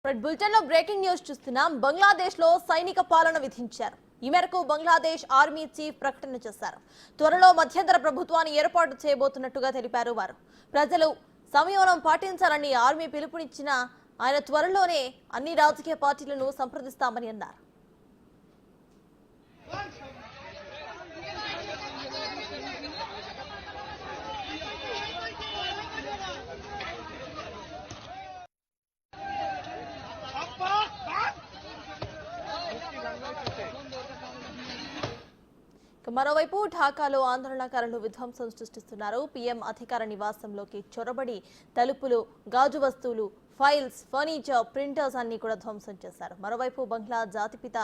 Bulletin లో breaking news చూస్తున్నాం. బంగ్లాదేశ్ లో సైనిక పాలన విధించారు. ఈ మేరకు బంగ్లాదేశ్ ఆర్మీ చీఫ్ ప్రకటన చేశారు. త్వరలో మధ్యంతర ప్రభుత్వాన్ని ఏర్పాటు చేయబోతున్నట్టుగా తెలిపారు. వారు ప్రజలు సంయమనం పాటించాలని ఆర్మీ పిలుపునిచ్చిన ఆయన త్వరలోనే అన్ని రాజకీయ పార్టీలను సంప్రదిస్తామని అన్నారు. మరోవైపు ఢాకాలో ఆందోళనకారులు విధ్వంసం సృష్టిస్తున్నారు. పీఎం అధికార నివాసంలోకి చొరబడి తలుపులు, గాజు వస్తువులు, ఫైల్స్, ఫర్నిచర్, ప్రింటర్స్ అన్ని కూడా ధ్వంసం చేశారు. మరోవైపు బంగ్లా జాతిపిత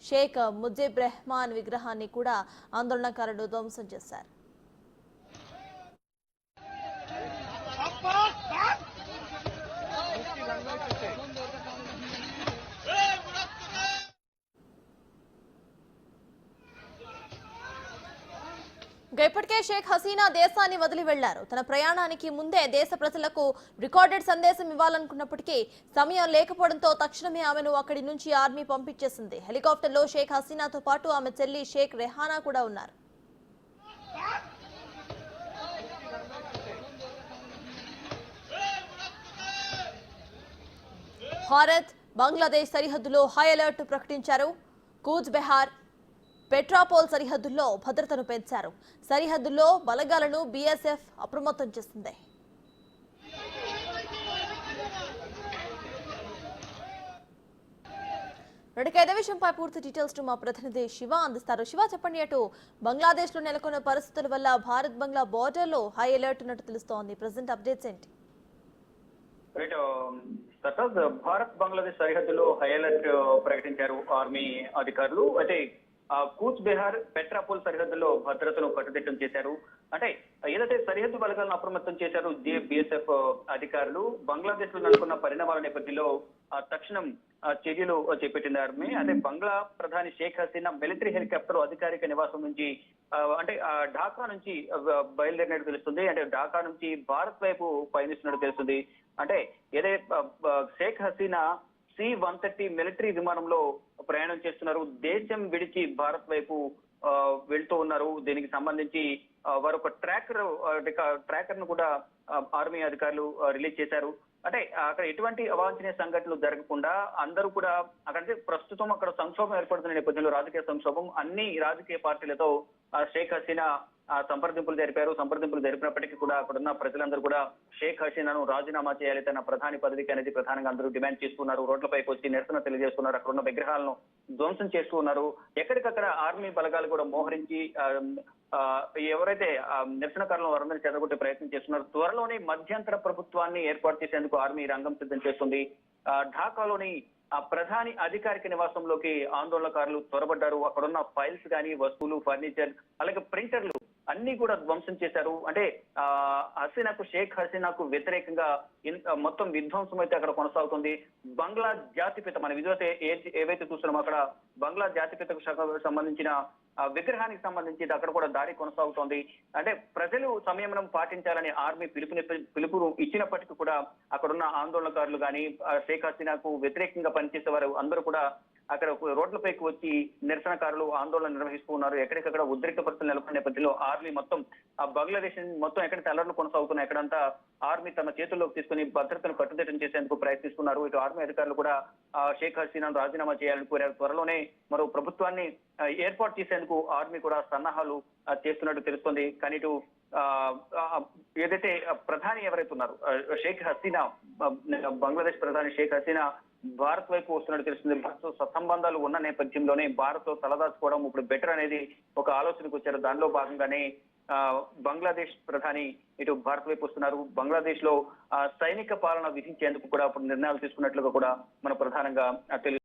షేక్ ముజిబుర్ రెహమాన్ విగ్రహాన్ని కూడా ఆందోళనకారులు ధ్వంసం చేశారు. ఇప్పటికే షేక్ హసీనా దేశాన్ని వదిలి వెళ్లారు. తన ప్రయాణానికి ముందే దేశ ప్రజలకు రికార్డెడ్ సందేశం ఇవ్వాలనుకున్నప్పటికీ సమయం లేకపోవడంతో తక్షణమే ఆమెను అక్కడి నుంచి ఆర్మీ పంపించేసింది. హెలికాప్టర్లో షేక్ హసీనాతో పాటు ఆమె చెల్లి షేక్ రెహానా కూడా ఉన్నారు. భారత్ బంగ్లాదేశ్ సరిహద్దులో హై అలర్ట్ ప్రకటించారు. కూచ్ బెహార్, పెట్రాపోల్ సరిహద్దుల్లో భద్రతను పెంచారు. సరిహద్దుల్లో బలగాలను బీఎస్ఎఫ్ అప్రమత్తం చేసింది. ఇదే విషయంపై పూర్తి డీటెయిల్స్ మా ప్రతినిధి శివ అందిస్తారు. శివ, చెప్పండి, అటు బంగ్లాదేశ్ లో నెలకొన్న పరిస్థితుల వల్ల భారత్ బంగ్లా బోర్డర్ లో హై అలర్ట్ ఉన్నట్టు తెలుస్తోంది. ప్రెసెంట్ అప్డేట్స్ ఏంటి? భారత్ బంగ్లాదేశ్ సరిహద్దులో హై అలర్ట్ ప్రకటించారు ఆర్మీ అధికారులు. అయితే కూచ్ బెహార్, పెట్రాపోల్ సరిహద్దులో భద్రతను కట్టుదిట్టం చేశారు. అంటే ఏదైతే సరిహద్దు బలగాలను అప్రమత్తం చేశారు బీఎస్ఎఫ్ అధికారులు, బంగ్లాదేశ్ లో నెలకొన్న పరిణామాల నేపథ్యంలో తక్షణం చర్యలు చేపట్టింది ఆర్మీ. అదే బంగ్లా ప్రధాని షేక్ హసీనా మిలిటరీ హెలికాప్టర్ అధికారిక నివాసం నుంచి అంటే ఢాకా నుంచి బయలుదేరినట్టు తెలుస్తుంది. అంటే ఢాకా నుంచి భారత్ వైపు పయనిస్తున్నట్టు తెలుస్తుంది. అంటే ఏదైతే షేక్ హసీనా C-130 మిలిటరీ విమానంలో ప్రయాణం చేస్తున్నారు. దేశం విడిచి భారత్ వైపు వెళ్తూ ఉన్నారు. దీనికి సంబంధించి వారు ఒక ట్రాకర్ ను కూడా ఆర్మీ అధికారులు రిలీజ్ చేశారు. అంటే అక్కడ ఎటువంటి అవాంఛనీయ సంఘటనలు జరగకుండా అందరూ కూడా అక్కడంటే ప్రస్తుతం అక్కడ సంక్షోభం ఏర్పడుతున్న నేపథ్యంలో రాజకీయ సంక్షోభం అన్ని రాజకీయ పార్టీలతో షేక్ హసీనా సంప్రదింపులు జరిపినప్పటికీ కూడా అక్కడున్న ప్రజలందరూ కూడా షేక్ హసీనాను రాజీనామా చేయాలి, తన ప్రధాని పదవికి అనేది ప్రధానంగా అందరూ డిమాండ్ చేస్తున్నారు. రోడ్లపైకి వచ్చి నిరసన తెలియజేస్తున్నారు. అక్కడున్న విగ్రహాలను ధ్వంసం చేస్తూ ఉన్నారు. ఎక్కడికక్కడ ఆర్మీ బలగాలు కూడా మోహరించి ఎవరైతే నిరసనకారులను వారందరినీ చెదగొట్టే ప్రయత్నం చేస్తున్నారు. త్వరలోనే మధ్యంతర ప్రభుత్వాన్ని ఏర్పాటు చేసేందుకు ఆర్మీ రంగం సిద్ధం చేస్తుంది. ఢాకాలోని ప్రధాని అధికారిక నివాసంలోకి ఆందోళనకారులు త్వరబడ్డారు. అక్కడున్న ఫైల్స్ కానీ, వస్తువులు, ఫర్నిచర్, అలాగే ప్రింటర్లు అన్ని కూడా ధ్వంసం చేశారు. అంటే షేక్ హసీనాకు వ్యతిరేకంగా మొత్తం విధ్వంసం అయితే అక్కడ కొనసాగుతుంది. బంగ్లా జాతిపిత మనం ఏవైతే చూస్తున్నామో అక్కడ బంగ్లా జాతిపితకు సంబంధించిన విగ్రహానికి సంబంధించి అక్కడ కూడా దాడి కొనసాగుతోంది. అంటే ప్రజలు సంయమనం పాటించాలని ఆర్మీ పిలుపును ఇచ్చినప్పటికీ కూడా అక్కడున్న ఆందోళనకారులు కానీ, షేక్ హసీనాకు వ్యతిరేకంగా పనిచేసే వారు అందరూ కూడా అక్కడ రోడ్లపైకి వచ్చి నిరసనకారులు ఆందోళన నిర్వహిస్తూ ఉన్నారు. ఎక్కడికక్కడ ఉద్రిక్త పరిస్థితులు నెలకొన్న నేపథ్యంలో ఆర్మీ మొత్తం బంగ్లాదేశ్ మొత్తం ఎక్కడైతే అల్లర్లు కొనసాగుతున్నాయి ఎక్కడంతా ఆర్మీ తమ చేతుల్లోకి తీసుకుని భద్రతను కట్టుదిట్టం చేసేందుకు ప్రయత్నిస్తున్నారు. ఇటు ఆర్మీ అధికారులు కూడా షేక్ హసీనాను రాజీనామా చేయాలని కోరారు. త్వరలోనే మరో ప్రభుత్వాన్ని ఏర్పాటు చేసేందుకు ఆర్మీ కూడా సన్నాహాలు చేస్తున్నట్టు తెలుస్తుంది. కానీ ఇటు ఏదైతే ప్రధాని ఎవరైతే ఉన్నారు షేక్ హసీనా, బంగ్లాదేశ్ ప్రధాని షేక్ హసీనా భారత్ వైపు వస్తున్నట్టు తెలుస్తుంది. భారత్ సత్సంబంధాలు ఉన్న నేపథ్యంలోనే భారత్ తో తలదాచుకోవడం ఇప్పుడు బెటర్ అనేది ఒక ఆలోచనకు వచ్చారు. దానిలో భాగంగానే బంగ్లాదేశ్ ప్రధాని ఇటు భారత్ వైపు వస్తున్నారు. బంగ్లాదేశ్ లో సైనిక పాలన విధించేందుకు కూడా ఇప్పుడు నిర్ణయాలు తీసుకున్నట్లుగా కూడా మన ప్రధానంగా తెలుసు.